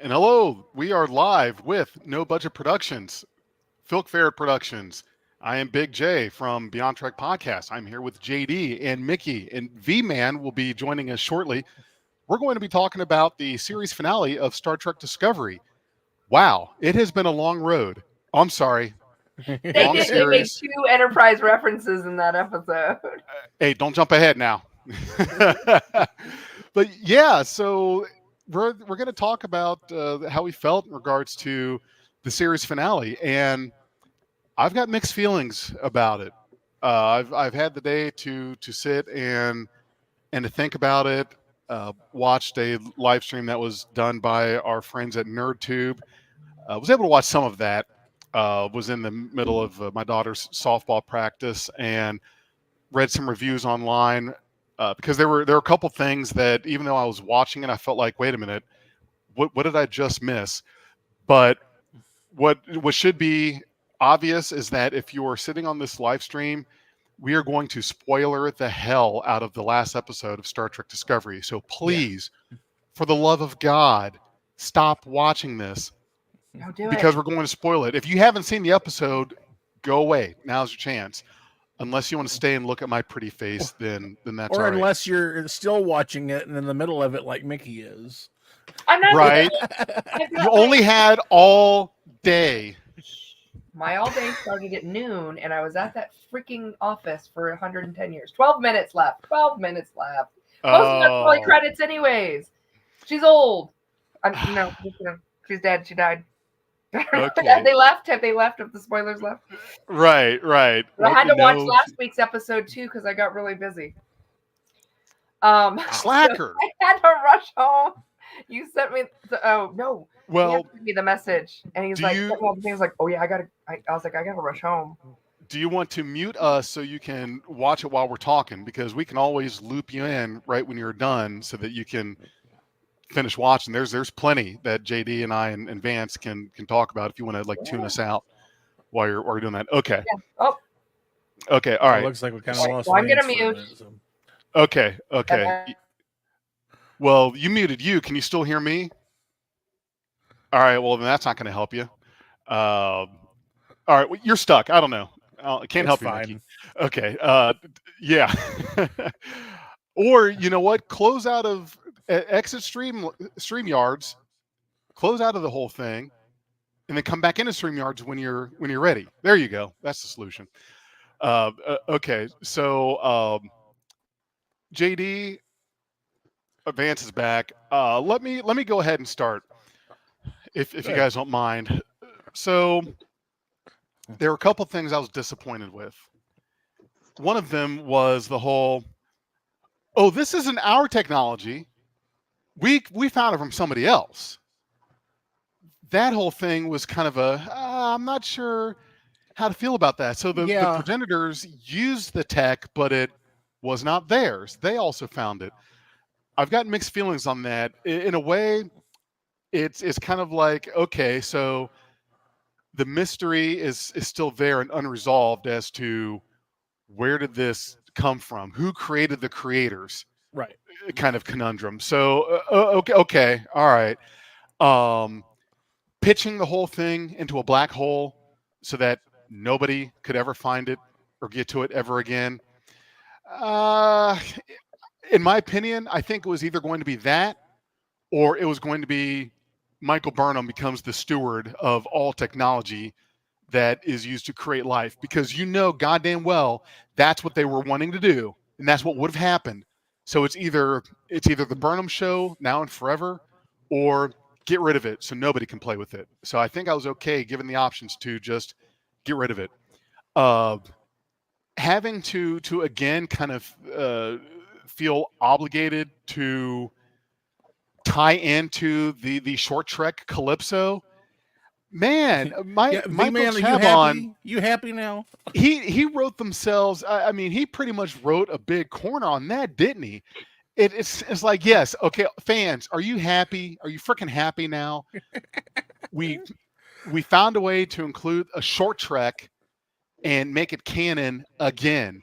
And hello, we are live with No Budget Productions, Filk Fair Productions. I am Big J from Beyond Trek Podcast. I'm here with JD and Mickey, and V Man will be joining us shortly. We're going to be talking about the series finale of Star Trek Discovery. Wow, it has been a long road. I'm sorry, wrong They made series. 2 Enterprise references in that episode. Hey, don't jump ahead now. But yeah, so we're going to talk about how we felt in regards to the series finale, and I've got mixed feelings about it. I've had the day to sit and to think about it. Watched a live stream that was done by our friends at NerdTube. Was able to watch some of that. Was in the middle of my daughter's softball practice and read some reviews online because there were a couple things that even though I was watching it, I felt like, wait a minute, what did I just miss? But what should be obvious is that if you are sitting on this live stream, we are going to spoiler the hell out of the last episode of Star Trek Discovery. So please, for the love of God, stop watching this Don't do because it. we're going to spoil it. If you haven't seen the episode, go away. Now's your chance. Unless you want to stay and look at my pretty face, then that's or all right. unless you're still watching it and in the middle of it like Mickey is. I'm not Right? You only had all day. My all day started at noon, and I was at that freaking office for 110 years. 12 minutes left. 12 minutes left. Most of that's only credits, anyways. She's old. She's dead. She died. Okay. Have they left? Have the spoilers left? Right. But I had to watch last week's episode too because I got really busy. Slacker. I had to rush home. You sent me. Oh no. Well, he sent me the message, and he's like, he was like, oh yeah, I was like, I gotta rush home. do you want to mute us so you can watch it while we're talking? Because we can always loop you in right when you're done so that you can finish watching. There's plenty that JD and I and Vance can talk about if you want to tune us out while you're doing that. Okay. Yeah. Oh. Okay. All right. It looks like we kind of lost. Well, I'm gonna Vance for a mute. minute, so. Okay. Well, you muted you. Can you still hear me? All right. Well, then that's not going to help you. All right. Well, you're stuck. I don't know. I can't help you, Mickey. Okay. Yeah. Or you know what? Close out of exit StreamYards. Close out of the whole thing, and then come back into StreamYards when you're ready. There you go. That's the solution. Okay. So JD. Vance is back. Let me go ahead and start, if you guys don't mind. So there were a couple things I was disappointed with. One of them was the whole, oh, this isn't our technology. We found it from somebody else. That whole thing was kind of I'm not sure how to feel about that. So the progenitors used the tech, but it was not theirs. They also found it. I've got mixed feelings on that. In a way, it's kind of like, okay, so the mystery is still there and unresolved as to where did this come from? Who created the creators? Right. Kind of conundrum. So, okay, all right. Pitching the whole thing into a black hole so that nobody could ever find it or get to it ever again. In my opinion, I think it was either going to be that or it was going to be Michael Burnham becomes the steward of all technology that is used to create life, because goddamn well that's what they were wanting to do, and that's what would have happened. So it's either the Burnham show now and forever, or get rid of it so nobody can play with it. So I think I was okay given the options to just get rid of it. Having to again kind of feel obligated to tie into the short trek Calypso. Man, Michael Chabon, you happy now? He wrote themselves. I mean, he pretty much wrote a big corner on that, didn't he? It's like, yes, okay, fans, are you happy? Are you freaking happy now? We found a way to include a short trek and make it canon again.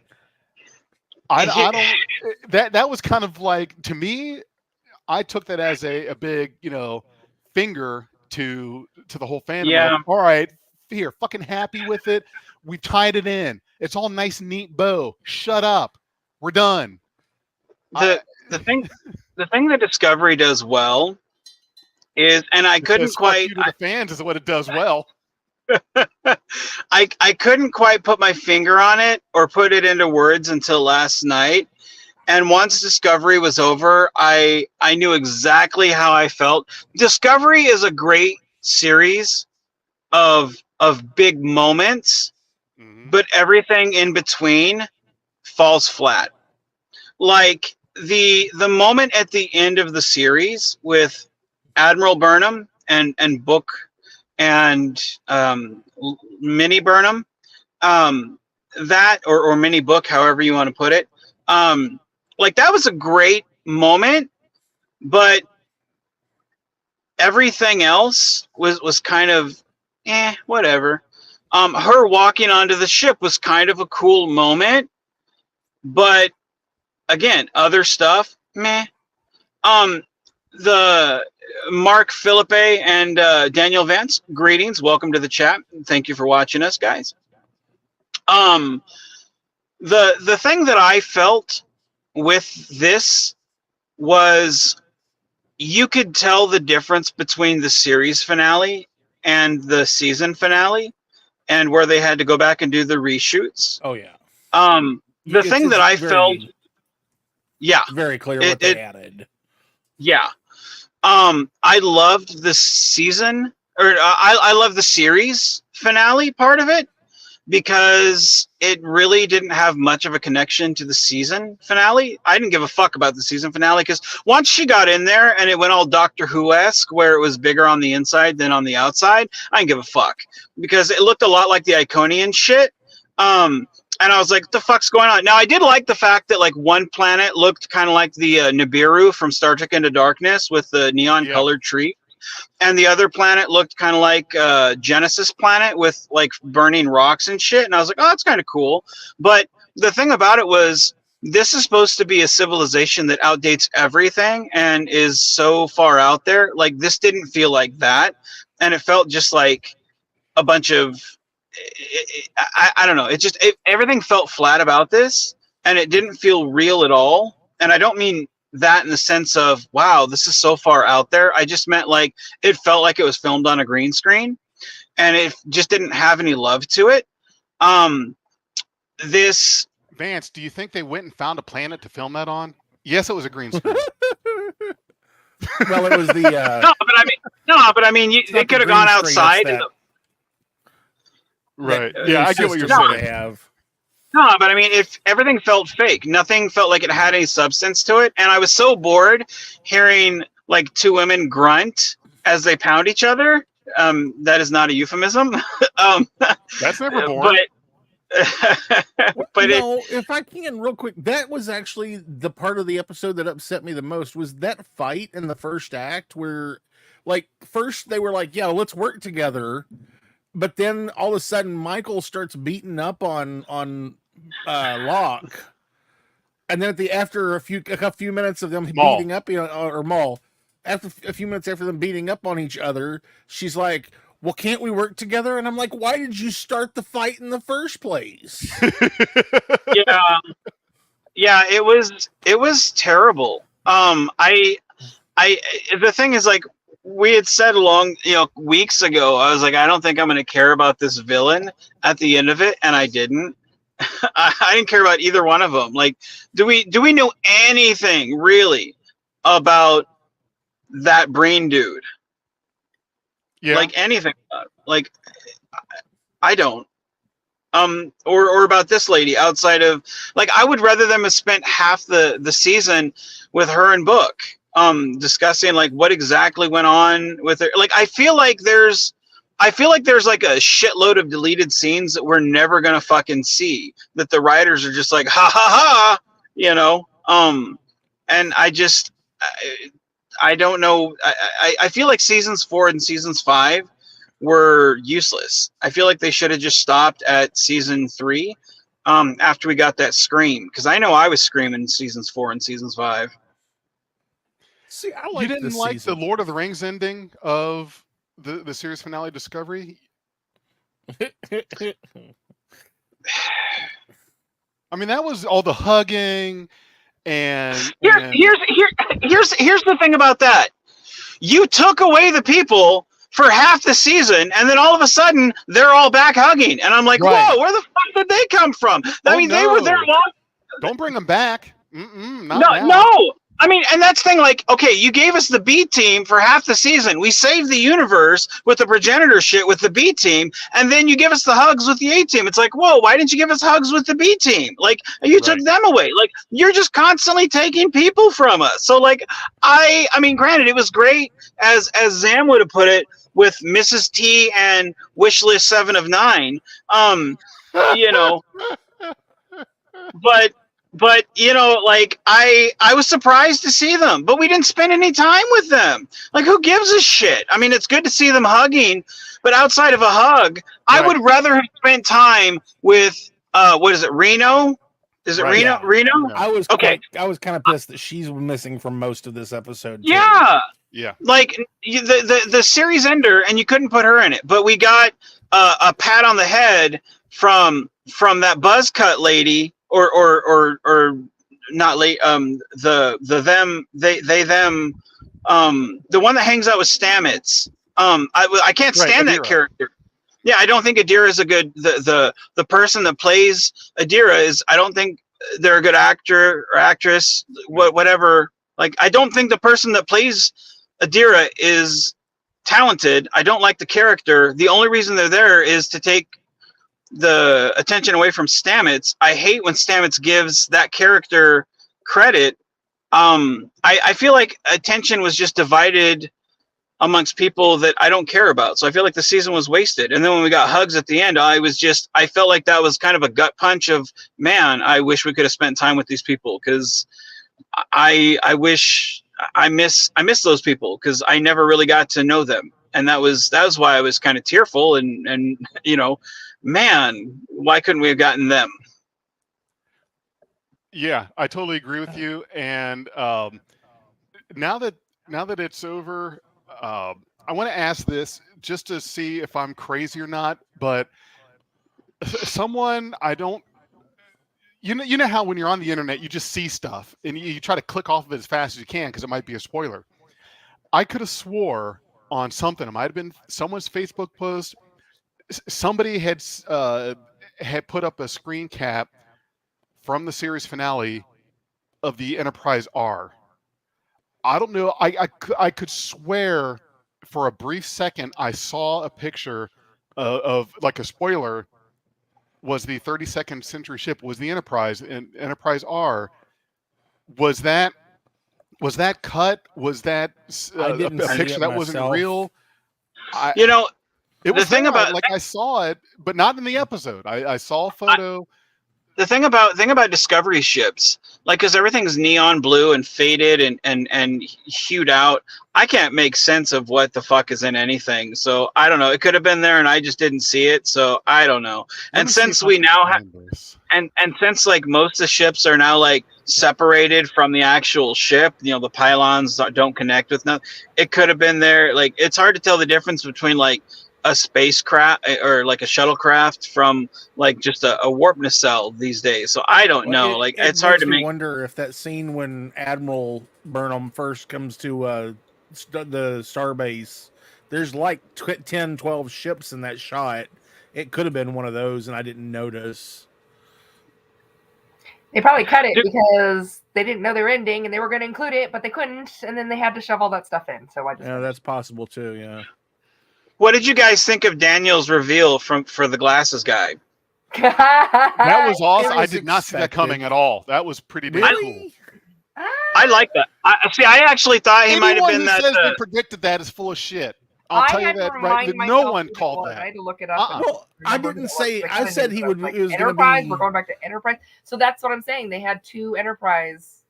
I don't. That was kind of like, to me, I took that as a big, finger to the whole fandom. Yeah. Of, all right, here, fucking happy with it. We tied it in. It's all nice, neat bow. Shut up. We're done. The thing that Discovery does well is, and I couldn't quite. You to the fans is what it does well. I couldn't quite put my finger on it or put it into words until last night. And once Discovery was over, I knew exactly how I felt. Discovery is a great series of big moments, but everything in between falls flat. Like the moment at the end of the series with Admiral Burnham and Book and Mini Burnham, that or Mini Book, however you want to put it, like that was a great moment, but everything else was kind of whatever. Her walking onto the ship was kind of a cool moment, but again, other stuff, meh. The Mark Philippe and Daniel Vance, greetings, welcome to the chat. Thank you for watching us, guys. The thing that I felt with this was you could tell the difference between the series finale and the season finale, and where they had to go back and do the reshoots. Oh yeah. The thing that I felt, yeah, very clear what they added. Yeah. I loved the season, or I love the series finale part of it, because it really didn't have much of a connection to the season finale. I didn't give a fuck about the season finale, because once she got in there and it went all Doctor Who-esque, where it was bigger on the inside than on the outside, I didn't give a fuck, because it looked a lot like the Iconian shit. And I was like, what the fuck's going on? Now, I did like the fact that, like, one planet looked kind of like the Nibiru from Star Trek Into Darkness with the neon-colored tree. And the other planet looked kind of like Genesis planet with, like, burning rocks and shit. And I was like, oh, that's kind of cool. But the thing about it was, this is supposed to be a civilization that outdates everything and is so far out there. Like, this didn't feel like that. And it felt just like a bunch of... I don't know. Everything felt flat about this, and it didn't feel real at all. And I don't mean that in the sense of, wow, this is so far out there. I just meant like it felt like it was filmed on a green screen, and it just didn't have any love to it. This Vance, do you think they went and found a planet to film that on? Yes, it was a green screen. Well, it was the no, but I mean, they could have gone outside. Right. Yeah, I get what you're saying. No, but I mean, if everything felt fake, nothing felt like it had any substance to it, and I was so bored hearing like two women grunt as they pound each other. That is not a euphemism. That's never boring. But no, if I can real quick, that was actually the part of the episode that upset me the most, was that fight in the first act where, like, first they were like, yeah, let's work together. But then all of a sudden, Michael starts beating up on Locke, and then after a few minutes of them beating up, or Maul, after a few minutes after them beating up on each other, she's like, "Well, can't we work together?" And I'm like, "Why did you start the fight in the first place?" Yeah, it was terrible. The thing is, like, we had said weeks ago, I was like, I don't think I'm going to care about this villain at the end of it, and I didn't. I didn't care about either one of them. Like, do we know anything really about that brain dude? Yeah. Like anything? Like, I don't. Or about this lady outside of, like, I would rather them have spent half the season with her and Book, discussing like what exactly went on with her. Like, I feel like there's like a shitload of deleted scenes that we're never gonna fucking see, that the writers are just like, ha ha ha, and I don't know. I feel like seasons 4 and seasons 5 were useless. I feel like they should have just stopped at season 3 after we got that scream, because I know I was screaming in seasons 4 and seasons 5. See, I You didn't like the season. Lord of the Rings ending of the series finale Discovery? I mean, that was all the hugging and Here's the thing about that. You took away the people for half the season, and then all of a sudden they're all back hugging, and I'm like, right. whoa, where the fuck did they come from? I mean, they were there long. Don't bring them back. Not now. No. I mean, and that's the thing, like, okay, you gave us the B team for half the season. We saved the universe with the progenitor shit with the B team, and then you give us the hugs with the A team. It's like, whoa, why didn't you give us hugs with the B team? Like, you took them away. Like, you're just constantly taking people from us. So, like, I mean, granted, it was great, as Zam would have put it, with Mrs. T and Wishlist 7 of 9. You know, but you know, like I was surprised to see them, but we didn't spend any time with them. Like, who gives a shit? I mean, it's good to see them hugging, but outside of a hug, I would rather have spent time with what is it, Reno? Is it Reno? Yeah. Reno? I was okay. I was kind of pissed that she's missing from most of this episode. Too. Yeah. Like the series ender, and you couldn't put her in it, but we got a pat on the head from that buzz cut lady. Or not late. The them the one that hangs out with Stamets. I can't stand that character. Yeah, I don't think Adira is a good the person that plays Adira is. I don't think they're a good actor or actress. Whatever. Like, I don't think the person that plays Adira is talented. I don't like the character. The only reason they're there is to take the attention away from Stamets. I hate when Stamets gives that character credit. I feel like attention was just divided amongst people that I don't care about. So I feel like the season was wasted. And then when we got hugs at the end, I felt like that was kind of a gut punch of, man, I wish we could have spent time with these people, because I miss those people, because I never really got to know them. And that was why I was kind of tearful and you know, man, why couldn't we have gotten them? Yeah, I totally agree with you. And now that it's over, I want to ask this just to see if I'm crazy or not. But someone I don't, you know how when you're on the internet, you just see stuff and you try to click off of it as fast as you can because it might be a spoiler. I could have swore on something. It might have been someone's Facebook post. Somebody had put up a screen cap from the series finale of the Enterprise R. I don't know. I could swear for a brief second I saw a picture of like a spoiler was the 32nd century ship was the Enterprise, and Enterprise R. Was that cut? Was that a picture that wasn't real? You know. It was the thing about I saw it, but not in the episode. I saw a photo. The thing about Discovery ships, like, because everything's neon blue and faded and hued out, I can't make sense of what the fuck is in anything. So I don't know. It could have been there and I just didn't see it. So I don't know. And since we now have, and since like most of the ships are now like separated from the actual ship, you know, the pylons don't connect with nothing. It could have been there. Like, it's hard to tell the difference between like a spacecraft or like a shuttlecraft from like just a warp nacelle these days. So I don't know. It's hard to make. Wonder if that scene when Admiral Burnham first comes to the starbase, there's like 10, 12 ships in that shot. It could have been one of those, and I didn't notice. They probably cut it because they didn't know they were ending, and they were going to include it, but they couldn't, and then they had to shove all that stuff in. So that's possible too. Yeah. What did you guys think of Daniel's reveal for the glasses guy? That was awesome. I did not see that coming at all. That was pretty damn cool. I like that. I actually thought he might have been that. Anyone who says they predicted that is full of shit. I'll tell you that right. No one called that. I had to look it up. Well, I didn't say. I said he would. It was Enterprise. We're going back to Enterprise. So that's what I'm saying. They had 2 Enterprise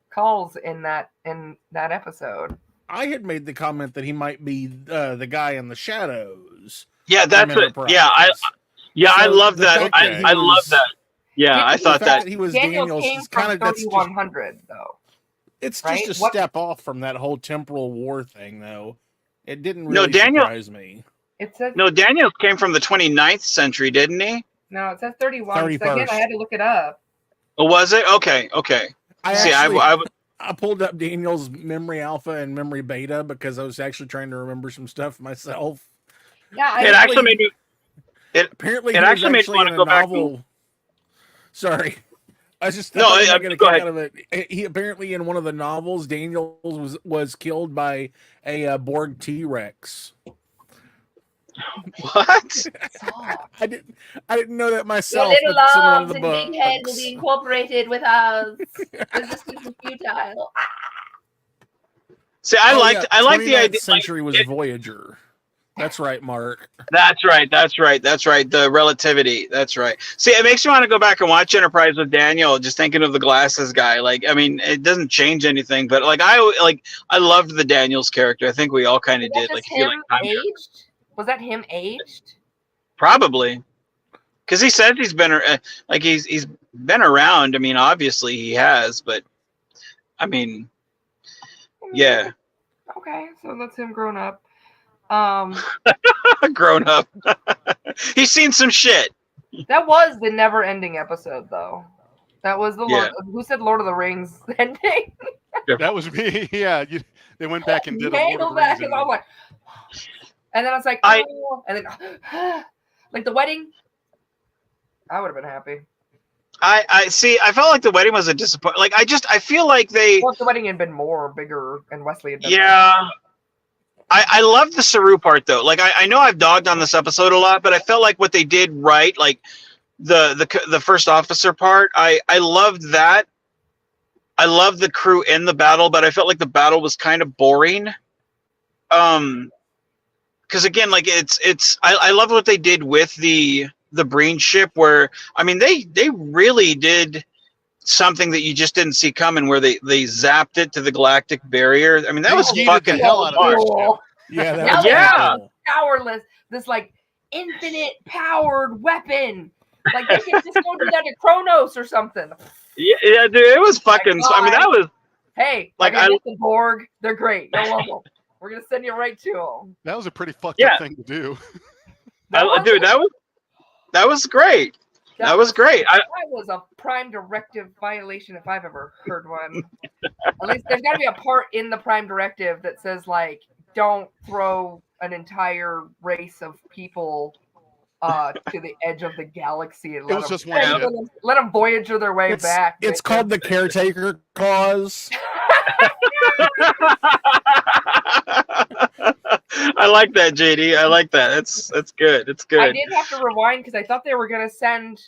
calls in that episode. I had made the comment that he might be the guy in the shadows. Yeah, that's it. Yeah, I love that. I love that. Yeah, I thought that he was Daniels came from 3100 though. It's Right? just a step off from that whole temporal war thing, though. It didn't No, really Daniel- surprise me. It says No, Daniel came from the 29th century, didn't he? no. It says 31. So again, 31st. I had to look it up. Oh, was it? Okay. I pulled up Daniel's memory alpha and memory beta because I was actually trying to remember some stuff myself. Yeah, it actually made me. Apparently, It he was actually made me want in to a go back. novel. Sorry, I was just No, going to go kick ahead. out of it. He apparently in one of the novels, Daniel was killed by a Borg T-Rex. What? I didn't know that Your myself. little But it's in one of arms the and big head will books. be incorporated with us. Resistance is futile. See, I like the 29th idea. century was Voyager. That's right, Mark. That's right. The relativity. That's right. See, it makes me want to go back and watch Enterprise with Daniel. Just thinking of the glasses guy. Like, I mean, it doesn't change anything, but I loved the Daniels character. I think we all kind of did. Like, him aged? Was that him aged? Probably, because he says he's been he's been around. I mean, obviously he has, but I mean, yeah, Okay, so that's him grown up. grown up. He's seen some shit. That was the never-ending episode, though. That was the who said Lord of the Rings ending? That was me. Yeah, they went back and did a Lord of the Nailed that, Rings 'cause ending. I'm like, and then I was like, oh, and then like the wedding. I would have been happy. I see. I felt like the wedding was a disappointment. Like, I feel like they. Well, if the wedding had been bigger, and Wesley had been Yeah. I love the Saru part though. Like, I know I've dogged on this episode a lot, but I felt like what they did right, like the first officer part, I loved that. I loved the crew in the battle, but I felt like the battle was kind of boring. Because again, like I love what they did with the Breen ship, where I mean they really did something that you just didn't see coming, where they zapped it to the galactic barrier. I mean, that was fucking hell out of that cool. Yeah, Now was they have cool. powerless, this like infinite powered weapon. Like they can just go do that to Kronos or something. Yeah, dude, it was fucking. I mean, that was. Hey, Like, I the Borg, they're great. You'll love them. We're gonna send you right to them. That was a pretty fucked up thing to do. Dude, that was great. That was great. That was a Prime Directive violation if I've ever heard one. At least there's got to be a part in the Prime Directive that says, like, don't throw an entire race of people to the edge of the galaxy and let them voyage their way back. It's called the caretaker clause. I like that, JD. I like that. That's good. It's good. I did have to rewind because I thought they were going to send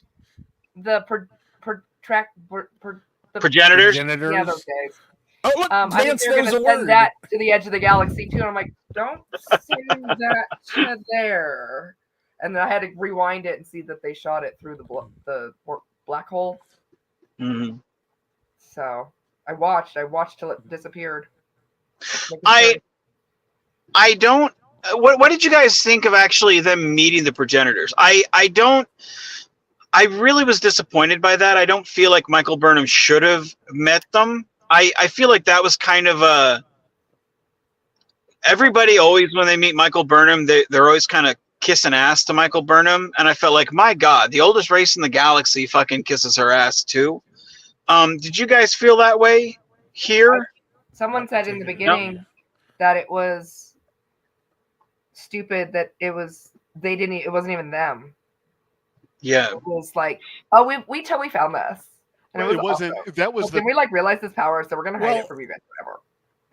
the progenitors. Yeah, those guys. Oh, look, I think they're going to send that to the edge of the galaxy too. And I'm like, don't send that to there. And then I had to rewind it and see that they shot it through the black hole. Mm-hmm. So I watched till it disappeared. I don't. What did you guys think of actually them meeting the progenitors? I really was disappointed by that. I don't feel like Michael Burnham should have met them. I feel like that was kind of a. Everybody always, when they meet Michael Burnham, they're always kind of kissing ass to Michael Burnham, and I felt like, my God, the oldest race in the galaxy fucking kisses her ass too. Did you guys feel that way here? Someone said in the beginning that it was stupid that it wasn't even them. Yeah. It was like, oh, we totally found this. And Well, it wasn't. awesome. That was Can we realize this power, so we're gonna hide it from you guys forever.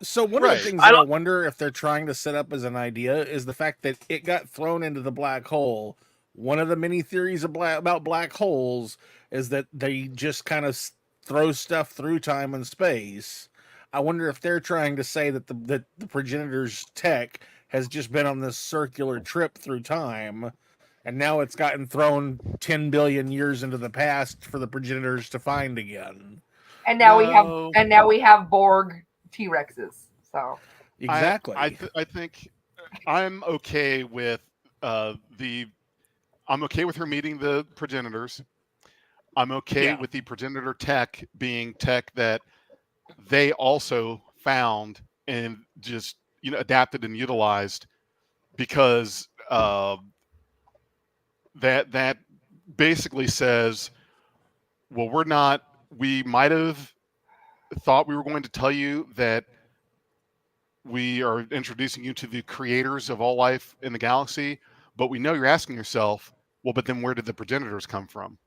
So one of the things that I wonder if they're trying to set up as an idea is the fact that it got thrown into the black hole. One of the many theories about black holes is that they just kind of throw stuff through time and space. I wonder if they're trying to say that the progenitor's tech has just been on this circular trip through time, and now it's gotten thrown 10 billion years into the past for the progenitors to find again. And now we have Borg T-Rexes. So exactly. I think I'm okay with I'm okay with her meeting the progenitors. I'm okay with the progenitor tech being tech that they also found and just adapted and utilized, because that basically says, well, we might have thought we were going to tell you that we are introducing you to the creators of all life in the galaxy, but we know you're asking yourself, well, but then where did the progenitors come from?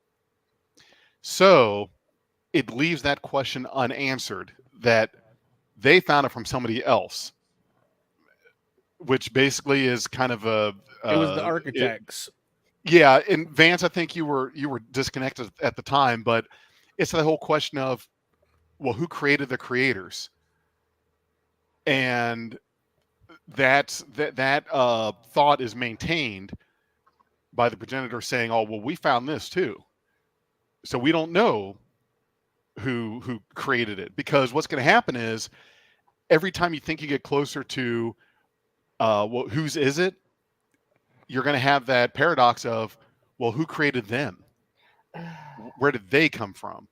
So it leaves that question unanswered, that they found it from somebody else, which basically is kind of it was the architects. Yeah, and Vance, I think you were disconnected at the time, but it's the whole question of, well, who created the creators? And that thought is maintained by the progenitor saying, "Oh, well, we found this too, so we don't know who created it." Because what's going to happen is, every time you think you get closer to, well, whose is it? You're going to have that paradox of, well, who created them? Where did they come from?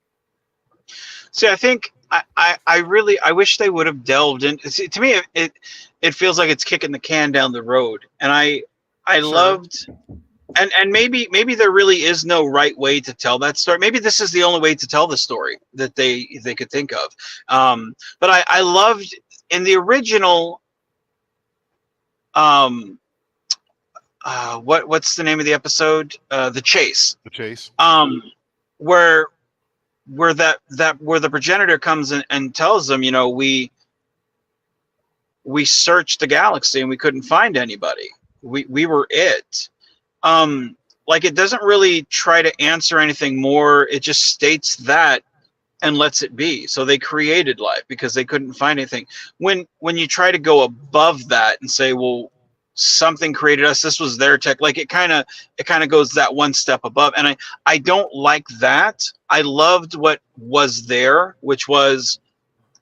See, I think I wish they would have delved in. See, to me, it feels like it's kicking the can down the road, and I Sure. loved, and maybe there really is no right way to tell that story. Maybe this is the only way to tell the story that they could think of. But I loved in the original. What's the name of the episode? The Chase. The Chase. Where the progenitor comes in and tells them, we searched the galaxy and we couldn't find anybody. We were it. Like, it doesn't really try to answer anything more. It just states that and lets it be. So they created life because they couldn't find anything. When you try to go above that and say, well, something created us, this was their tech, like, it kind of goes that one step above, and I don't like that. I loved what was there, which was,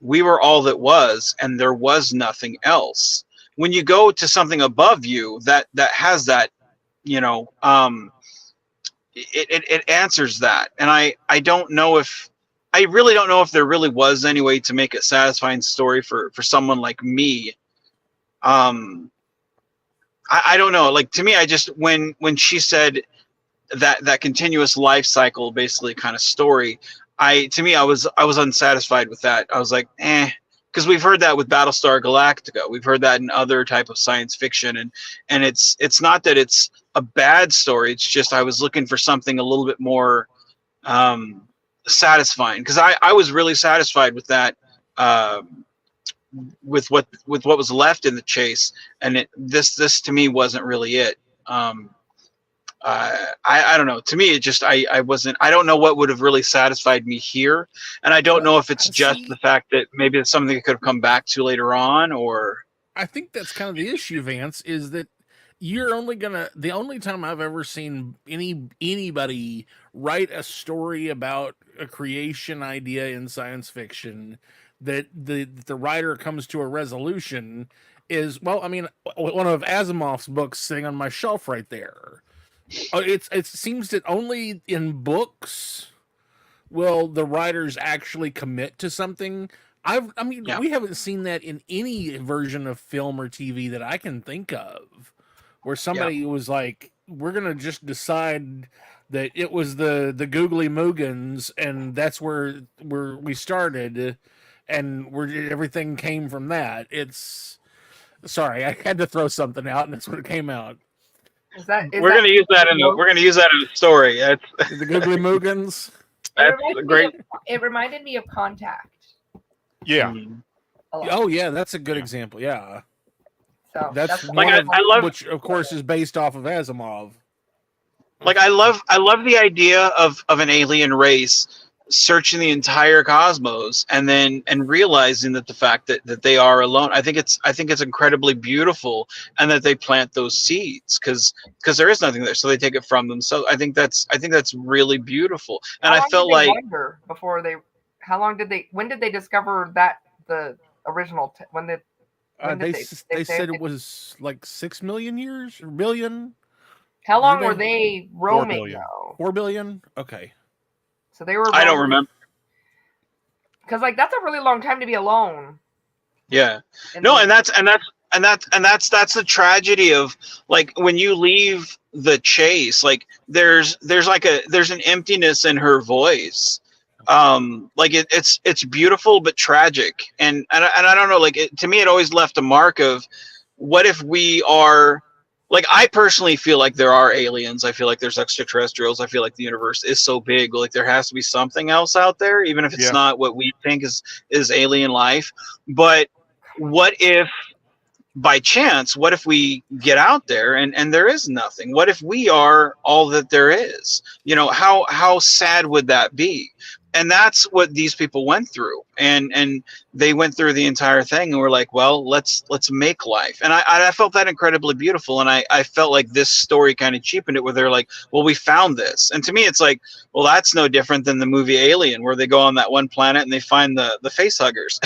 we were all that was, and there was nothing else. When you go to something above you that has that, it answers that. And I really don't know if there really was any way to make a satisfying story for someone like me. I don't know. Like, to me, I just, when she said that continuous life cycle, basically, kind of story, I was unsatisfied with that. I was like, because we've heard that with Battlestar Galactica. We've heard that in other type of science fiction, and it's not that it's a bad story. It's just, I was looking for something a little bit more satisfying, because I was really satisfied with that. With what was left in the Chase, and this to me wasn't really it. I don't know. To me, it just, I don't know what would have really satisfied me here, and I don't know if it's just the fact that maybe it's something that could have come back to later on, or. I think that's kind of the issue, Vance, is that you're only gonna. The only time I've ever seen anybody write a story about a creation idea in science fiction that the writer comes to a resolution is, well, I mean, one of Asimov's books sitting on my shelf right there. It seems that only in books will the writers actually commit to something. We haven't seen that in any version of film or TV that I can think of, where somebody was like, we're gonna just decide that it was the Googly Moogans, and that's where we started, and everything came from that. Sorry, I had to throw something out, and that's what it came out. We're gonna use that in a story. The Googly Moogans. That's great. It reminded me of Contact. Yeah. Oh yeah, that's a good example. Yeah. So that's like, I love, which of course is based off of Asimov. Like, I love the idea of an alien race searching the entire cosmos and realizing that the fact that they are alone. I think it's incredibly beautiful, and that they plant those seeds because there is nothing there, so they take it from them. So I think that's really beautiful. And I felt like, when did they discover that the original they said it was like 6 million years or billion. How long were they roaming? 4 billion. Okay. So they were. I don't remember. Because like that's a really long time to be alone. Yeah. No, and that's the tragedy of like when you leave the chase, like there's an emptiness in her voice. Like it's beautiful but tragic, and I don't know, like to me it always left a mark of what if we are, like, I personally feel like there are aliens. I feel like there's extraterrestrials. I feel like the universe is so big, like there has to be something else out there, even if it's not what we think is alien life. But what if by chance, what if we get out there and there is nothing? What if we are all that there is? You know, how sad would that be? And that's what these people went through, and they went through the entire thing and were like, well, let's make life. And I felt that incredibly beautiful, and I felt like this story kind of cheapened it, where they're like, well, we found this. And to me it's like, well, that's no different than the movie Alien, where they go on that one planet and they find the face huggers.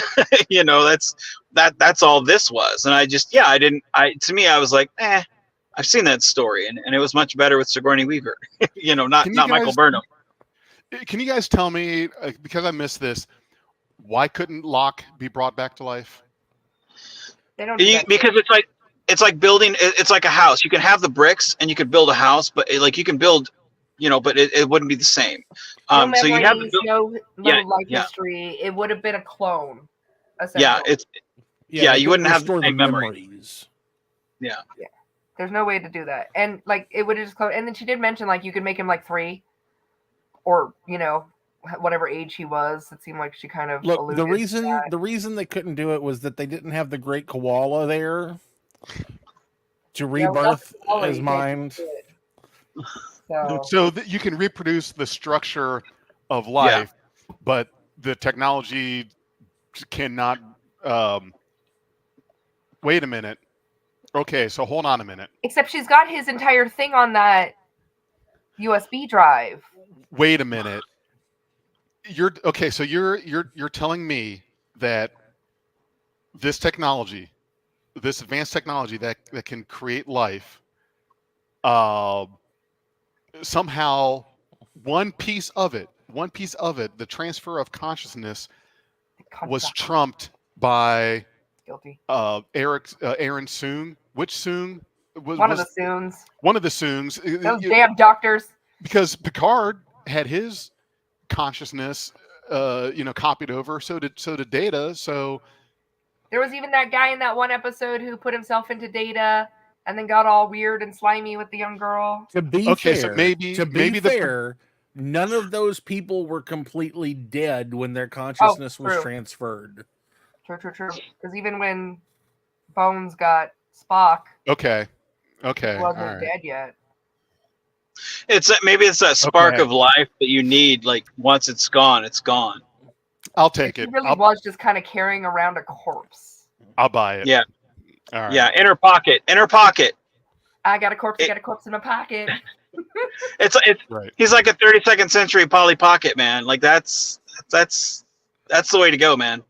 You know, that's all this was. And to me I was like, I've seen that story, and it was much better with Sigourney Weaver. You know, not Michael Burnham. Can you guys tell me, because I missed this, why couldn't Locke be brought back to life? They don't because it's like building. It's like a house. You can have the bricks and you could build a house, but like you can build, you know, but it wouldn't be the same. No memories, so you have no life history. It would have been a clone. Yeah, you wouldn't have the same memories. Yeah. There's no way to do that, and like it would have just clone. And then she did mention like you could make him like 3, or you know, whatever age he was. It seemed like she kind of the reason they couldn't do it was that they didn't have the great koala there to rebirth his mind. So that you can reproduce the structure of life, but the technology cannot. Wait a minute. Okay, so hold on a minute. Except she's got his entire thing on that USB drive. Wait a minute. You're telling me that this technology, this advanced technology that can create life, somehow one piece of it, the transfer of consciousness was trumped by Aaron Soong. Which Soong? One of the Soongs. One of the Soongs. Those damn doctors. Because Picard had his consciousness, copied over. So did Data. So there was even that guy in that one episode who put himself into Data and then got all weird and slimy with the young girl. To be fair, none of those people were completely dead when their consciousness was transferred. True. Because even when Bones got Spock, okay, he wasn't dead yet. Maybe it's that spark of life that you need. Like once it's gone, it's gone. I'll take it. He really was just kind of carrying around a corpse. I'll buy it. Yeah. All right. Yeah. Inner pocket. I got a corpse. I got a corpse in my pocket. It's right. He's like a 32nd century Polly Pocket, man. Like that's the way to go, man.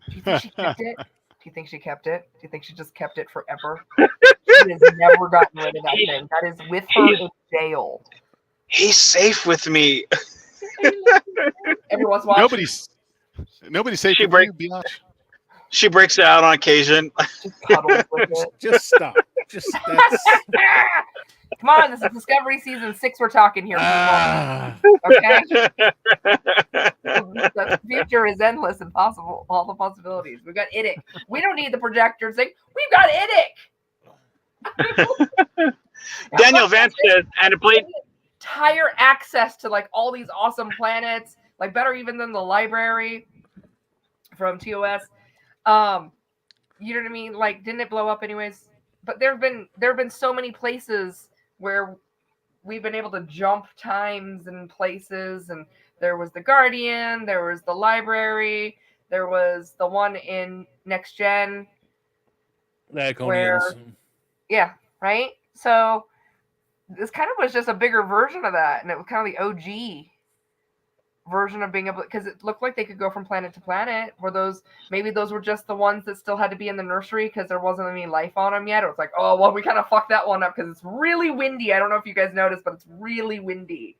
Do you think she kept it? Do you think she kept it? Do you think she just kept it forever? She has never gotten rid of that thing. That is with her in jail. He's safe with me. Everyone's watching. Nobody's safe with you, Biatch. She breaks it out on occasion. Just cuddles with it. Just stop. Come on, this is Discovery Season 6 we're talking here, people. Okay? The future is endless and possible. All the possibilities. We've got Idic. We don't need the projector thing. We've got Idic. Daniel Vance says, and it played entire access to like all these awesome planets, like better even than the library from TOS. You know what I mean? Like, didn't it blow up anyways? But there have been so many places where we've been able to jump times and places, and there was the Guardian, there was the library, there was the one in Next Gen. Yeah, right? So this kind of was just a bigger version of that, and it was kind of the OG version of being able, because it looked like they could go from planet to planet. Maybe those were just the ones that still had to be in the nursery because there wasn't any life on them yet. It was like, oh well, we kind of fucked that one up because it's really windy. I don't know if you guys noticed, but it's really windy.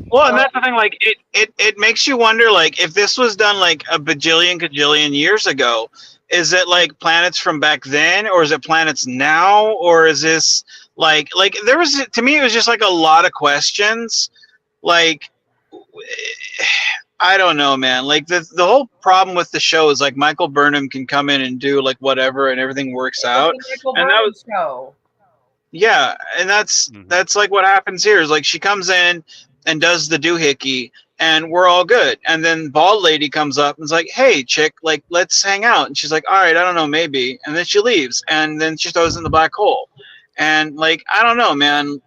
Well, and that's the thing. Like, it makes you wonder. Like, if this was done like a kajillion years ago, is it like planets from back then, or is it planets now, or is this like there was, to me, it was just like a lot of questions. Like, I don't know, man. Like the whole problem with the show is like Michael Burnham can come in and do like whatever, and everything works out. And that was show. Yeah, and that's like what happens here. Is like she comes in and does the doohickey, and we're all good. And then bald lady comes up and is like, "Hey, chick, like let's hang out." And she's like, "All right, I don't know, maybe." And then she leaves, and then she throws in the black hole. And like, I don't know, man.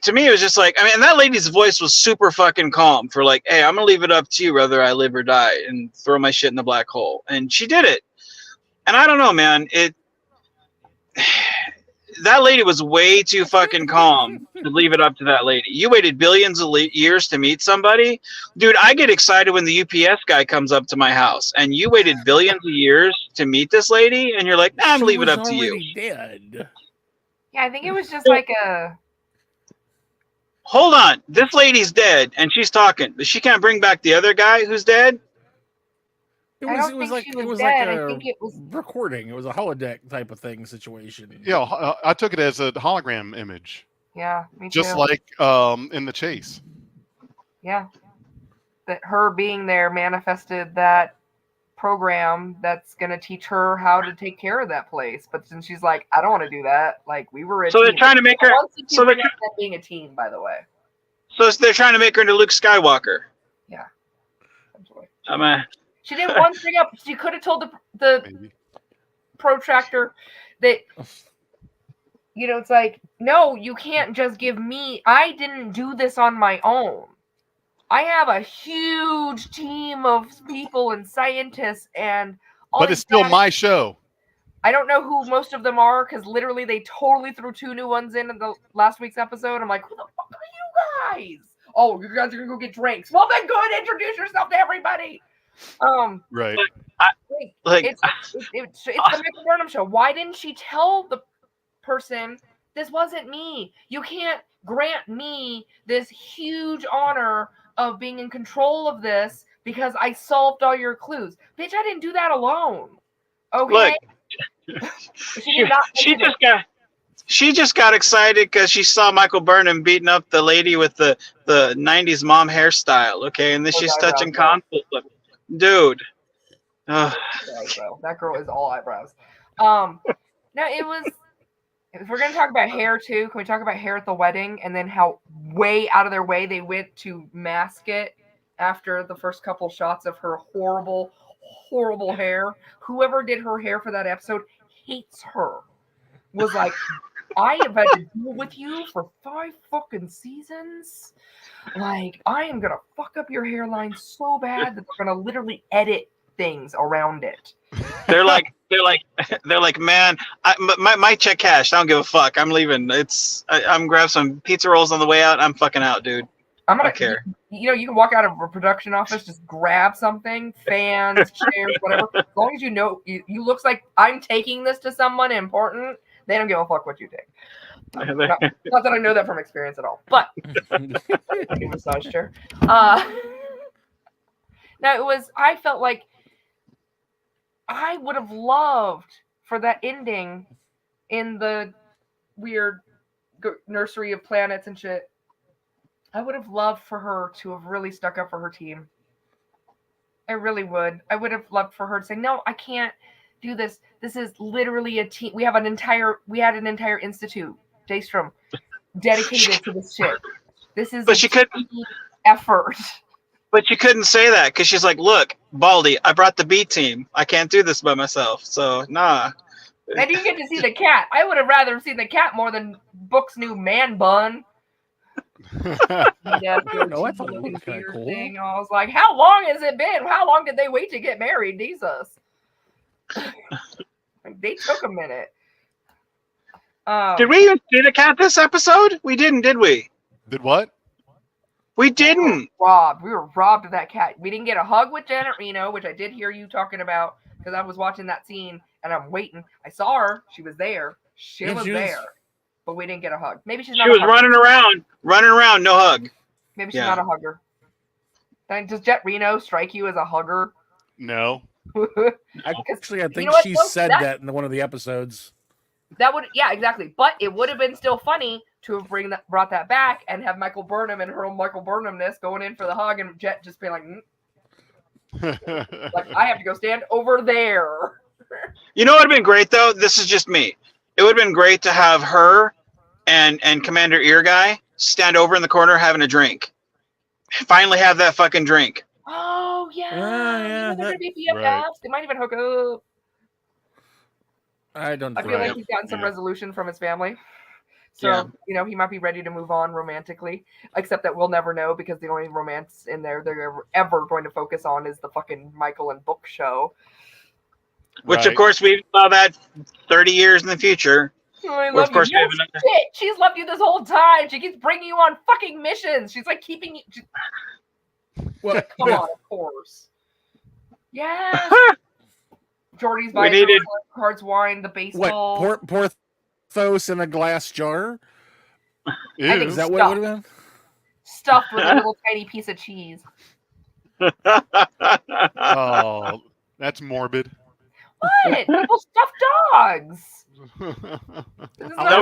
To me, it was just like, I mean, and that lady's voice was super fucking calm for like, "Hey, I'm gonna leave it up to you whether I live or die, and throw my shit in the black hole." And she did it. And I don't know, man. That lady was way too fucking calm to leave it up to that lady. You waited billions of years to meet somebody. Dude, I get excited when the UPS guy comes up to my house, and you waited billions of years to meet this lady, and you're like, nah, I'm She leaving it was up to you. already dead. Yeah, I think it was just like a... Hold on. This lady's dead, and she's talking, but she can't bring back the other guy who's dead? I don't think like she was it was dead. like a I think it was recording. It was a holodeck type of thing situation. Yeah, I took it as a hologram image. Yeah, me too. Just like in The Chase. Yeah. That her being there manifested that program that's going to teach her how to take care of that place. But since she's like, I don't want to do that. Like, we were a So team. they're trying to make her... So they're being a team, by the way. So they're trying to make her into Luke Skywalker. Yeah. Essentially. She did one thing up. She could have told the protractor that, you know, it's like, no, you can't just give me. I didn't do this on my own. I have a huge team of people and scientists and all. But it's still my show. I don't know who most of them are because literally they totally threw 2 new ones in the last week's episode. I'm like, who the fuck are you guys? Oh, you guys are gonna go get drinks. Well, then go and introduce yourself to everybody. Right. It's the Michael Burnham show. Why didn't she tell the person this wasn't me? You can't grant me this huge honor of being in control of this because I solved all your clues. Bitch, I didn't do that alone. Okay. Look, she just got excited because she saw Michael Burnham beating up the lady with the 90s mom hairstyle. Okay, and then she's touching conflict. Dude. That girl is all eyebrows. No, it was. If we're gonna talk about hair too, can we talk about hair at the wedding and then how way out of their way they went to mask it after the first couple shots of her horrible, horrible hair? Whoever did her hair for that episode hates her. Was like, I have had to deal with you for 5 fucking seasons. Like, I am gonna fuck up your hairline so bad that they're gonna literally edit things around it. They're like, man, my check cashed. I don't give a fuck. I'm leaving. I'm grab some pizza rolls on the way out. I'm fucking out, dude. I don't care. You know, you can walk out of a production office, just grab something, fans, chairs, whatever. As long as you know, you looks like I'm taking this to someone important. They don't give a fuck what you take. Not that I know that from experience at all, but you massaged her. Now it was. I felt like I would have loved for that ending in the weird nursery of planets and shit. I would have loved for her to have really stuck up for her team. I really would. I would have loved for her to say, "No, I can't do this. This is literally a team. We had an entire institute, Daystrom, dedicated to this shit. This is effort." But she couldn't say that because she's like, "Look, Baldy, I brought the B team. I can't do this by myself. So nah." I didn't get to see the cat. I would have rather seen the cat more than Book's new man bun. Yeah, that's kind of cool. Thing. I was like, how long has it been? How long did they wait to get married? Jesus. They took a minute. Did we even see the cat this episode? We didn't, did we? Did what? We didn't. We were robbed of that cat. We didn't get a hug with Janet Reno, which I did hear you talking about because I was watching that scene and I'm waiting. I saw her. She was there. She was there. But we didn't get a hug. Maybe she's not. She was running around, no hug. Maybe she's not a hugger. Does Jet Reno strike you as a hugger? No. Actually, I think she said that in one of the episodes. That would, yeah, exactly. But it would have been still funny to have brought that back and have Michael Burnham and her own Michael Burnhamness going in for the hug, and Jet just being like, like, I have to go stand over there. You know what would have been great though? This is just me. It would have been great to have her and Commander Ear Guy stand over in the corner having a drink. Finally have that fucking drink. Oh yeah. They're gonna be BFFs. Right. They might even hook up. I don't. I feel like he's gotten some resolution from his family. So, you know, he might be ready to move on romantically, except that we'll never know because the only romance in there they're ever going to focus on is the fucking Michael and Book show. Which, of course, we saw that 30 years in the future. Oh, I love you. No shit. She's loved you this whole time. She keeps bringing you on fucking missions. She's like keeping you. Well, come on, of course. Yeah. Jordy's buying cards, wine, the baseball. What? Porthos in a glass jar? Is that what it would have been? Stuffed with a little tiny piece of cheese. Oh, that's morbid. What? People stuff dogs. I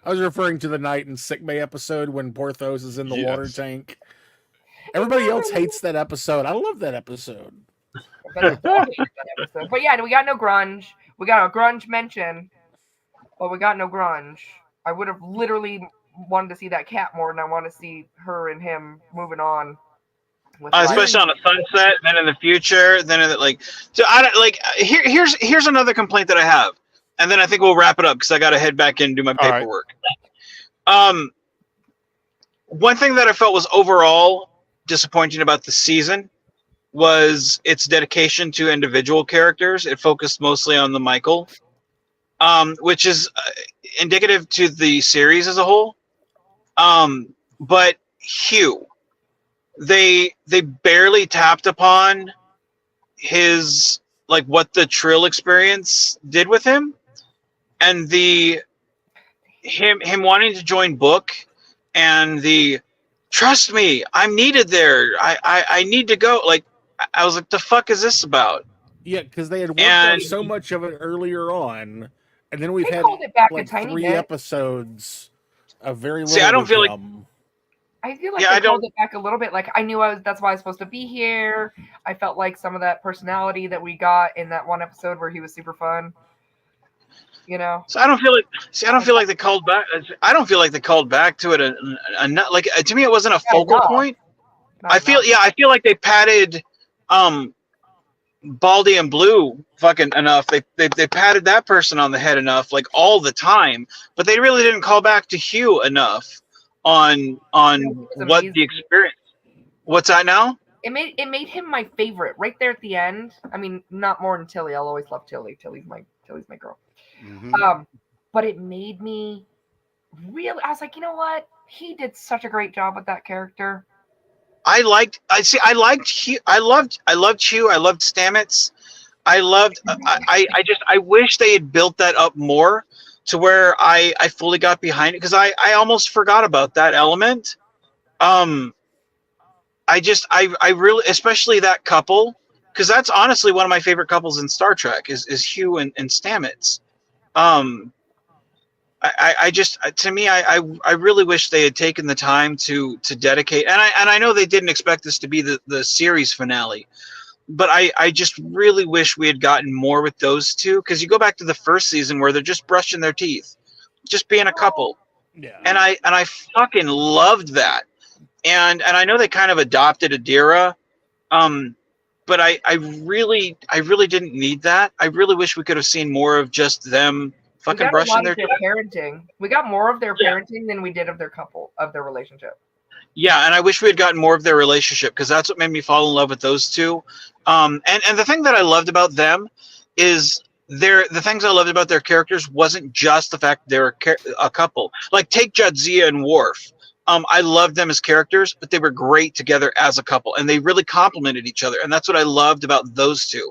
was referring to the night in Sick Bay episode when Porthos is in the water tank. Everybody else hates that episode. I love that episode. But yeah, we got no grunge. We got a grunge mention, but we got no grunge. I would have literally wanted to see that cat more than I want to see her and him moving on. Especially on a sunset, then in the future, then in the, like. So I don't like. Here's another complaint that I have, and then I think we'll wrap it up because I got to head back in and do my paperwork. Right. One thing that I felt was overall disappointing about the season was its dedication to individual characters. It focused mostly on the Michael, which is indicative to the series as a whole. But Hugh, they barely tapped upon his, like, what the Trill experience did with him, and him wanting to join Book, and the trust me, I'm needed there. I need to go. Like, I was like, the fuck is this about? Yeah, because they had worked on so much of it earlier on, and then we've had like 3 episodes of very little. See, I don't feel like. I feel like they called it back a little bit. Like, I knew that's why I was supposed to be here. I felt like some of that personality that we got in that one episode where he was super fun. You know. So I don't feel like they called back. I don't feel like they called back to it. Like, to me, it wasn't a focal point. I feel like they patted Baldy and Blue fucking enough. They patted that person on the head enough, like, all the time. But they really didn't call back to Hugh enough on what the experience. What's that now? It made him my favorite right there at the end. I mean, not more than Tilly. I'll always love Tilly. Tilly's my girl. Mm-hmm. But it made me really. I was like, you know what? He did such a great job with that character. I liked Hugh. I loved Hugh. I loved Stamets. I wish they had built that up more to where I fully got behind it, because I almost forgot about that element. I really, especially that couple, because that's honestly one of my favorite couples in Star Trek is Hugh and Stamets. To me, I really wish they had taken the time to dedicate, and I know they didn't expect this to be the series finale, but I just really wish we had gotten more with those two, because you go back to the first season where they're just brushing their teeth, just being a couple. Yeah. And I fucking loved that. And I know they kind of adopted Adira, but I really didn't need that. I really wish we could have seen more of just them fucking brushing their parenting. We got more of their parenting than we did of their relationship. Yeah, and I wish we had gotten more of their relationship, because that's what made me fall in love with those two. And the thing that I loved about them is the things I loved about their characters wasn't just the fact they were a couple. Like, take Jadzia and Worf. I loved them as characters, but they were great together as a couple, and they really complemented each other, and that's what I loved about those two.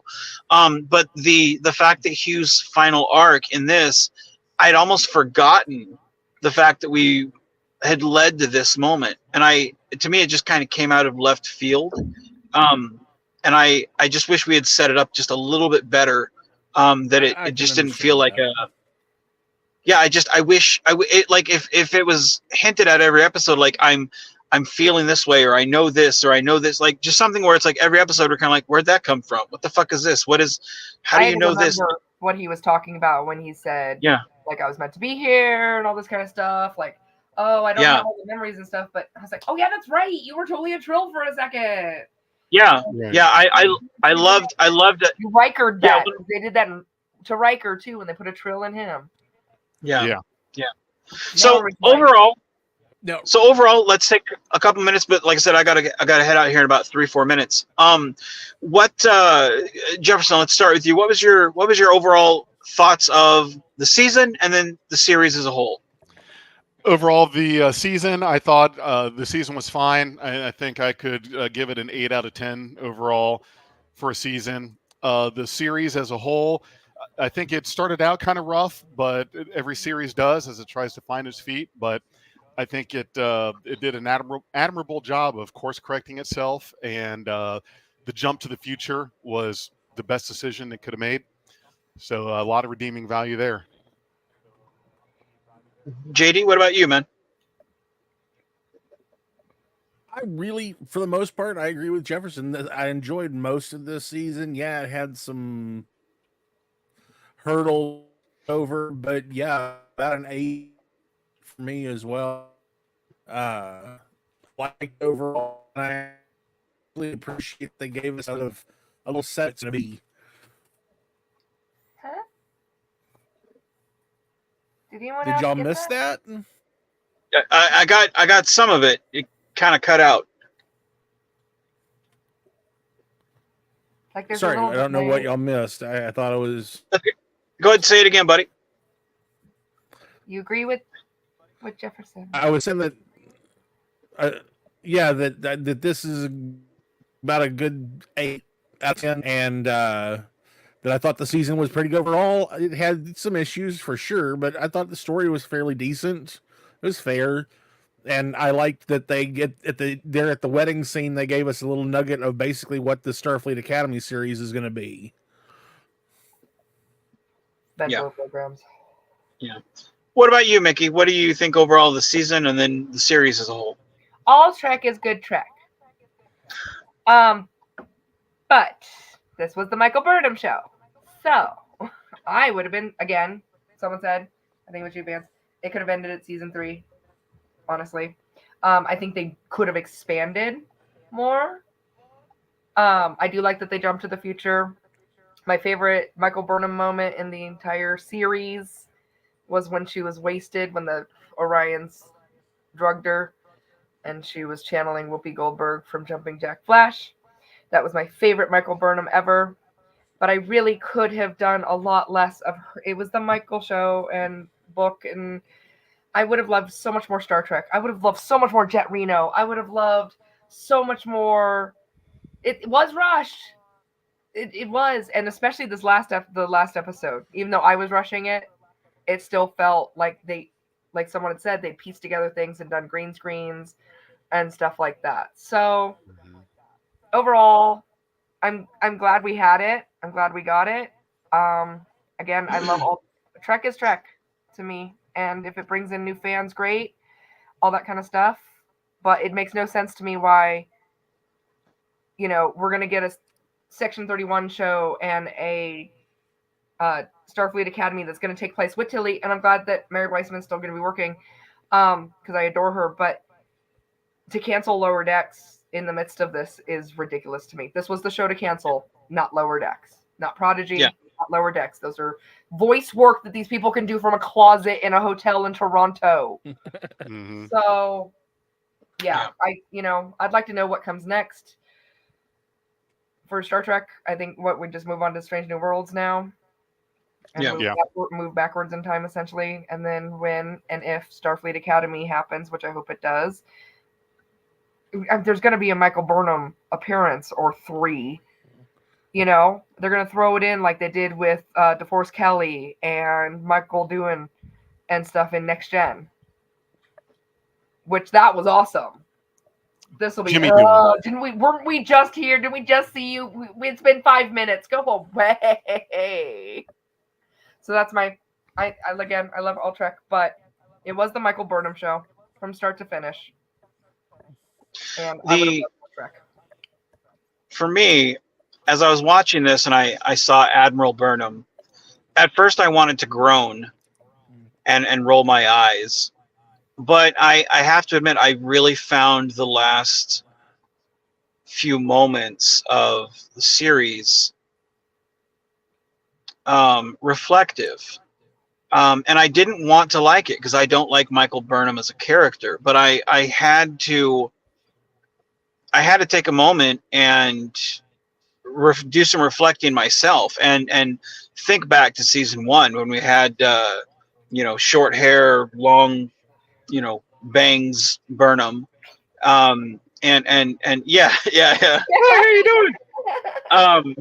But the fact that Hugh's final arc in this, I'd almost forgotten the fact that we had led to this moment. And to me, it just kind of came out of left field. And I just wish we had set it up just a little bit better. That it just didn't feel like a. Yeah, I wish like if it was hinted at every episode, like I'm feeling this way, or I know this, like just something where it's like every episode we're kind of like, where'd that come from? What the fuck is this? How do you know this? What he was talking about when he said, yeah, like I was meant to be here and all this kind of stuff. Like, oh, I don't have all the memories and stuff, but I was like, oh yeah, that's right. You were totally a Trill for a second. Yeah, right. Yeah. I loved it. You Riker that. Yeah. They did that to Riker too when they put a Trill in him. Yeah. So overall, let's take a couple minutes. But like I said, I gotta head out here in about 3-4 minutes. Jefferson? Let's start with you. What was your overall thoughts of the season and then the series as a whole? Overall, the season, I thought the season was fine. I think I could give it an 8 out of 10 overall for a season. The series as a whole, I think it started out kind of rough, but every series does as it tries to find its feet. But I think it did an admirable job of course correcting itself, and the jump to the future was the best decision it could have made. So a lot of redeeming value there. JD, what about you, man? I really, for the most part, I agree with Jefferson. I enjoyed most of this season. Yeah, it had some hurdles over, but yeah, about an 8 for me as well. Like overall, I really appreciate they gave us a little set to be. Huh? Did y'all miss that? I got some of it. It kind of cut out. Like sorry, I don't know what y'all missed. I thought it was. Okay. Go ahead and say it again, buddy. You agree with Jefferson? I was saying that. Yeah, that this is about a good 8 out of 10, and that I thought the season was pretty good overall. It had some issues for sure, but I thought the story was fairly decent. It was fair, and I liked that they get at the wedding scene. They gave us a little nugget of basically what the Starfleet Academy series is going to be. Mentor programs. Yeah. What about you, Mickey? What do you think overall of the season and then the series as a whole? All Trek is good Trek. But this was the Michael Burnham show. So I would have been, again, someone said, I think it was you, Vance, it could have ended at season 3, honestly. I think they could have expanded more. I do like that they jumped to the future. My favorite Michael Burnham moment in the entire series was when she was wasted, when the Orions drugged her, and she was channeling Whoopi Goldberg from Jumping Jack Flash. That was my favorite Michael Burnham ever. But I really could have done a lot less of her. It was the Michael show and book, and I would have loved so much more Star Trek. I would have loved so much more Jet Reno. I would have loved so much more. It was rushed. It was, and especially the last episode. Even though I was rushing it, it still felt like like someone had said, they pieced together things and done green screens and stuff like that. So overall, I'm glad we had it. I'm glad we got it. Again, I love all Trek is Trek to me, and if it brings in new fans, great. All that kind of stuff. But it makes no sense to me why, we're gonna get a Section 31 show and a Starfleet Academy that's going to take place with Tilly, and I'm glad that Mary Weissman's still going to be working because I adore her, but to cancel Lower Decks in the midst of this is ridiculous to me. This was the show to cancel, not Lower Decks, not Prodigy, not Lower Decks. Those are voice work that these people can do from a closet in a hotel in Toronto. So yeah, I'd like to know what comes next for Star Trek. I think we just move on to Strange New Worlds now. And move backwards in time, essentially. And then when and if Starfleet Academy happens, which I hope it does, there's going to be a Michael Burnham appearance or 3. They're going to throw it in like they did with DeForest Kelley and Michael Doohan and stuff in Next Gen. which that was awesome. This will be. Jimmy weren't we just here? Did we just see you? It's been 5 minutes. Go away. So that's my. I love all Trek, but it was the Michael Burnham show from start to finish. And I would have loved Trek. For me, as I was watching this and I saw Admiral Burnham, at first I wanted to groan and roll my eyes. But I have to admit, I really found the last few moments of the series reflective. And I didn't want to like it because I don't like Michael Burnham as a character. But I had to take a moment and do some reflecting myself and think back to season 1 when we had short hair, long bangs Burnham, and yeah. How are you doing?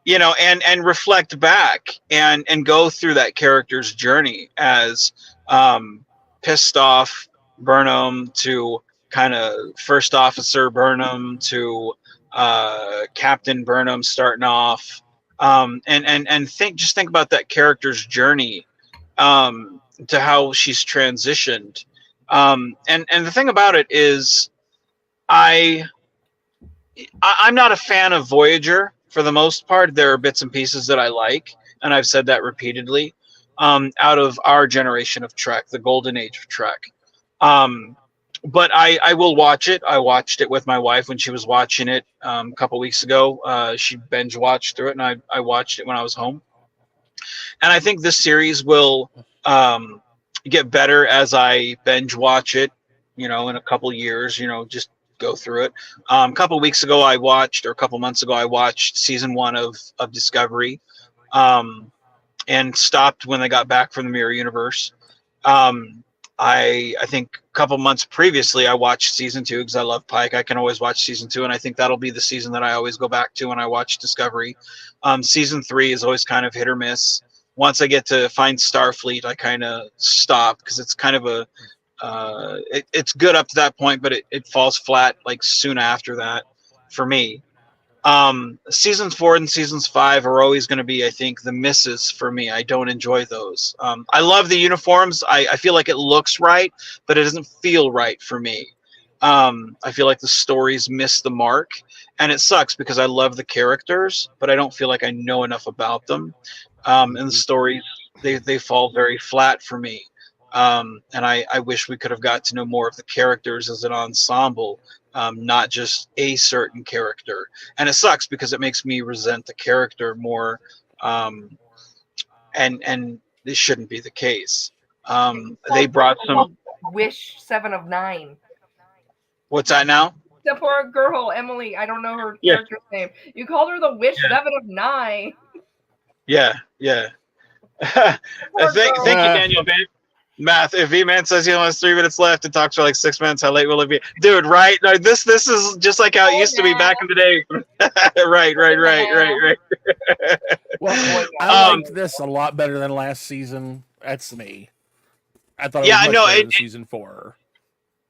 And reflect back and go through that character's journey as pissed off Burnham to kind of first officer Burnham to Captain Burnham starting off, and think about that character's journey to how she's transitioned. And the thing about it is, I'm not a fan of Voyager for the most part. There are bits and pieces that I like, and I've said that repeatedly. Out of our generation of Trek, the golden age of Trek. But I will watch it. I watched it with my wife when she was watching it a couple weeks ago. She binge watched through it, and I watched it when I was home. And I think this series will get better as I binge watch it, in a couple years, just go through it. A couple months ago, I watched season 1 of Discovery, and stopped when they got back from the Mirror Universe. I think a couple months previously, I watched season 2 because I love Pike. I can always watch season 2, and I think that'll be the season that I always go back to when I watch Discovery. Season 3 is always kind of hit or miss. Once I get to find Starfleet, I kind of stop because it's kind of it's good up to that point, but it falls flat like soon after that for me. Seasons 4 and seasons 5 are always going to be, I think, the misses for me. I don't enjoy those. I love the uniforms. I feel like it looks right, but it doesn't feel right for me. I feel like the stories miss the mark, and it sucks because I love the characters, but I don't feel like I know enough about them. And the stories, they fall very flat for me. And I wish we could have got to know more of the characters as an ensemble, not just a certain character. And it sucks because it makes me resent the character more. And this shouldn't be the case. They brought some Wish 7 of 9. What's that now? The poor girl, Emily. I don't know her character's name. You called her the Wish 7 of 9. Yeah. Thank you, Daniel. Math. If V-Man says he only has 3 minutes left and talks for like 6 minutes, how late will it be? Dude, right? No, this is just like how it used to be back in the day. Right. Well, I liked this a lot better than last season. That's me. I thought it was much better than season 4.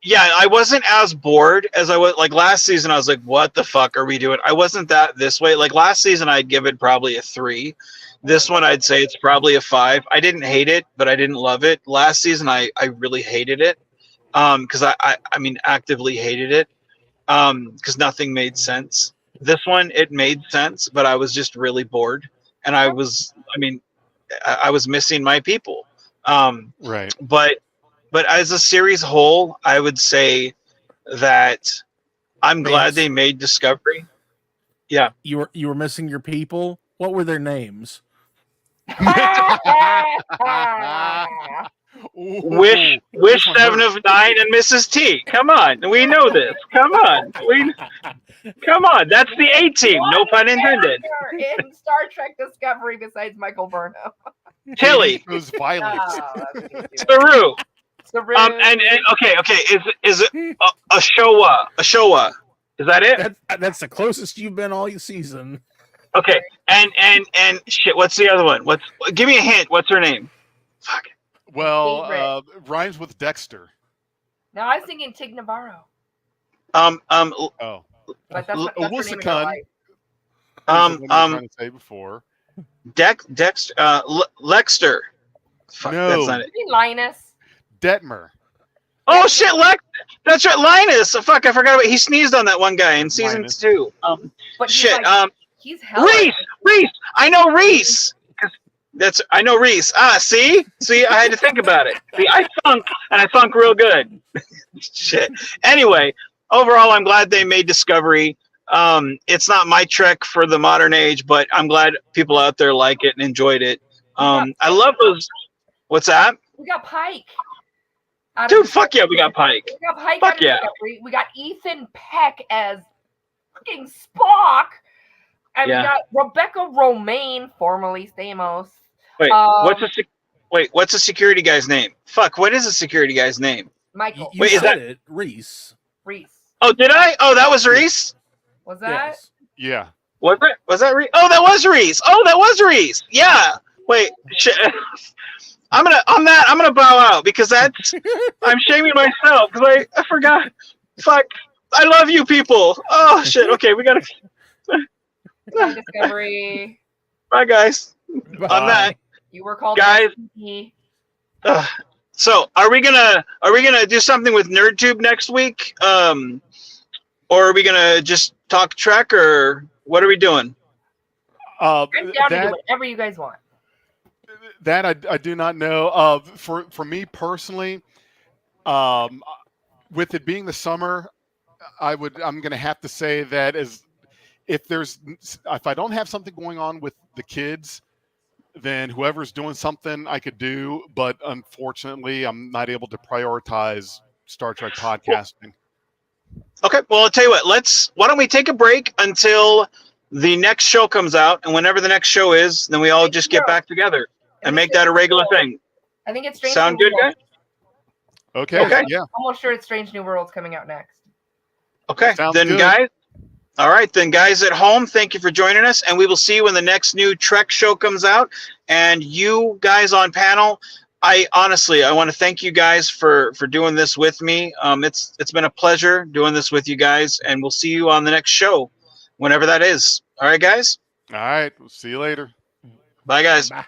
Yeah, I wasn't as bored as I was. Like last season, I was like, what the fuck are we doing? I wasn't that this way. Like last season, I'd give it probably a 3. This one, I'd say it's probably a 5. I didn't hate it, but I didn't love it. Last season, I really hated it because I actively hated it because nothing made sense. This one, it made sense, but I was just really bored. And I was missing my people. Right. But as a series whole, I would say that I'm glad they made Discovery. Yeah. You were missing your people? What were their names? Wish 7 of 9 and Mrs. T. Come on. We know this. Come on. Come on. That's the A team. No pun intended. In Star Trek Discovery besides Michael Burnham. Tilly. Those violets. Saru. And okay. Is it a Showa? A Showa? Is that it? That's the closest you've been all season. Okay. And shit. What's the other one? Give me a hint. What's her name? Fuck. Well, rhymes with Dexter. No, I was thinking Tig Navarro. Oh, But that's what that's her name in real Alyssa life. trying to say before. Lexter. Fuck, No. that's not it. You mean Linus. Detmer. Oh shit, that's right, Linus. Fuck, I forgot about. He sneezed on that one guy in season Linus. 2. But Shit. He's hella. Reese. I know Reese. I know Reese. See, I had to think about it. See, I thunk real good. Shit. Anyway, overall, I'm glad they made Discovery. It's not my Trek for the modern age, but I'm glad people out there like it and enjoyed it. I love those. What's that? We got Pike. Dude, fuck yeah, we got Pike. We got Pike. Fuck yeah. We got Ethan Peck as fucking Spock. And we got Rebecca Romaine, formerly Stamos. Wait, what's a security guy's name? Fuck, what is a security guy's name? Michael. Wait, is that Reese? Reese. Oh, did I? Oh, that was Reese? Was that? Yes. Yeah. Was that Reese? Oh, that was Reese. Yeah. Wait, shit. I'm gonna bow out because I'm shaming myself because I forgot. Fuck. I love you people. Oh shit. Okay, we gotta. Bye, Discovery. Bye, guys. Bye. On that, You were called guys. So are we gonna do something with NerdTube next week? Or are we gonna just talk Trek, or what are we doing? I'm down to do whatever you guys want. That I do not know. For me personally, with it being the summer, I'm going to have to say that if I don't have something going on with the kids, then whoever's doing something I could do. But unfortunately, I'm not able to prioritize Star Trek podcasting. Okay, well, I'll tell you what. Why don't we take a break until the next show comes out, and whenever the next show is, then we all just get back together and make that a regular thing. I think it's Strange Sound New good, guys? Okay. Yeah. Almost sure it's Strange New World's coming out next. Okay. Sounds then, good. guys. All right, then, guys at home, thank you for joining us, and we will see you when the next new Trek show comes out. And you guys on panel, I want to thank you guys for doing this with me. It's been a pleasure doing this with you guys, and we'll see you on the next show, whenever that is. All right, guys. All right. We'll see you later. Bye, guys. Bye.